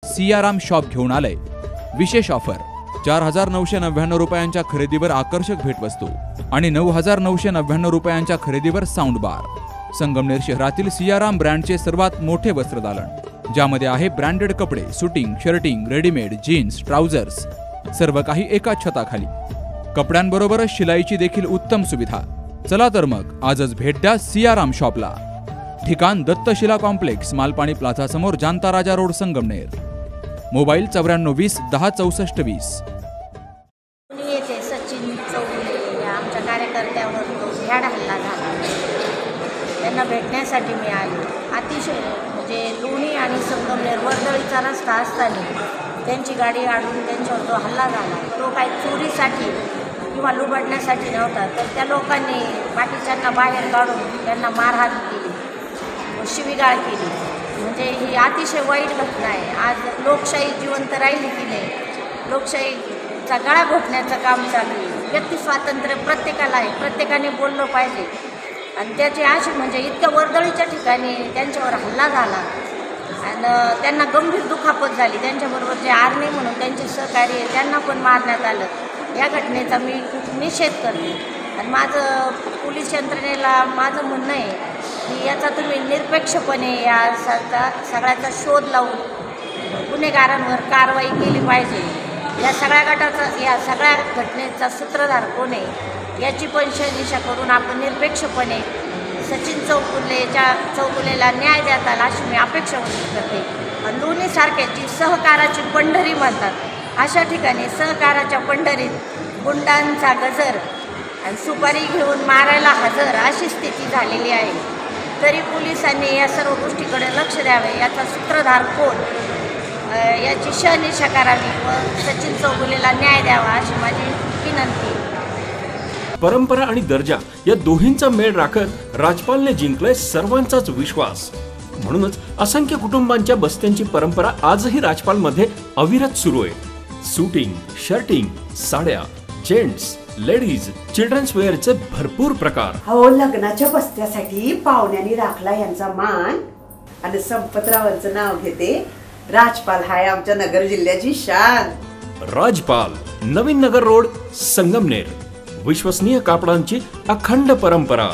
Siyaram shop घेऊन आलंय विशेष ऑफर। 4,999 रुपयांच्या खरेदीवर आकर्षक भेटवस्तू आणि 9,999 रुपयांच्या खरेदीवर साऊंड बार। संगमनेर शहरातील सियाराम ब्रँडचे सर्वात मोठे वस्त्रदालन, ज्यामध्ये आहे ब्रँडेड कपडे, suiting, shirting, readymade, jeans, trousers, सर्व काही एकाच छताखाली। कपड्यांबरोबरच शिलाईची देखील उत्तम सुविधा। चला तर मग आजच भेट द्या सियाराम शॉपला। ठिकाण दत्तशिला कॉम्प्लेक्स, मालपाणी प्लाझा समोर, जानता राजा रोड, संगमनेर। मोबाईल 9420 10 64 20। येथे सचिन चौगुले या आमच्या कार्यकर्त्यावर भ्याड हल्ला झाला, त्यांना भेटण्यासाठी मी आले। अतिशय म्हणजे लोणी आणि संगमनेर वर्दळीचा रस्ता असताना त्यांची गाडी अडवून त्यांच्यावर जो हल्ला झाला तो काही चोरीसाठी किंवा लुबाडण्यासाठी नव्हता, तर त्या लोकांनी बाकीच्यांना बाहेर काढून त्यांना मारहाण केली, शिवीगाळ केली। म्हणजे ही अतिशय वाईट घटना आहे। आज लोकशाही जिवंत राहिली की नाही, लोकशाहीचा गळा घोटण्याचं काम चालू आहे। व्यक्ती स्वातंत्र्य प्रत्येकाला आहे, प्रत्येकाने बोललं पाहिजे। आणि त्याची अशी म्हणजे इतक्या वर्दळीच्या ठिकाणी त्यांच्यावर हल्ला झाला आणि त्यांना गंभीर दुखापत झाली। त्यांच्याबरोबर जे आर्मी म्हणून त्यांचे सहकारी त्यांना पण मारण्यात आलं। या घटनेचा मी खूप निषेध करते आणि माझं पोलीस यंत्रणेला माझं म्हणणं आहे की याचा तुम्ही निरपेक्षपणे या सगळ्याचा शोध लावून गुन्हेगारांवर कारवाई केली पाहिजे। या सगळ्या गटाचा, या सगळ्या घटनेचा सूत्रधार कोण आहे याची पण शहनिशा करून आपण निरपेक्षपणे सचिन चौगुलेला न्याय देता आला अशी मी अपेक्षा व्यक्त करते। आणि लोणीसारख्या जी सहकाराची पंढरी म्हणतात, अशा ठिकाणी सहकाराच्या पंढरीत गुंडांचा गजर आणि सुपारी घेऊन मारायला हजर अशी स्थिती झालेली आहे। तरी पोलिसांनी या सर्व गोष्टीकडे लक्ष द्यावे, याचा सूत्रधार कोण याची शहनिशा करावी व सचिन चौगुलेला न्याय द्यावा अशी माझी विनंती। परंपरा आणि दर्जा या दोहींचा मेळ राखत राजपालने जिंकलाय सर्वांचाच विश्वास। म्हणूनच असंख्य कुटुंबांच्या बस्त्यांची परंपरा आजही राजपालमध्ये अविरत सुरू आहे। शूटिंग, शर्टिंग, साड्या, जेंट्स, लेडीज, चिल्ड्रन्स वेअरचे भरपूर प्रकार। हो, लग्नाच्या बस्त्यासाठी पाहुण्यांनी राखला यांचा मान आणि संपतरावांचं नाव घेते। राजपाल हाय आमच्या नगर जिल्ह्याची शान। राजपाल, नवीन नगर रोड, संगमनेर। विश्वसनीय कापडांची अखंड परंपरा।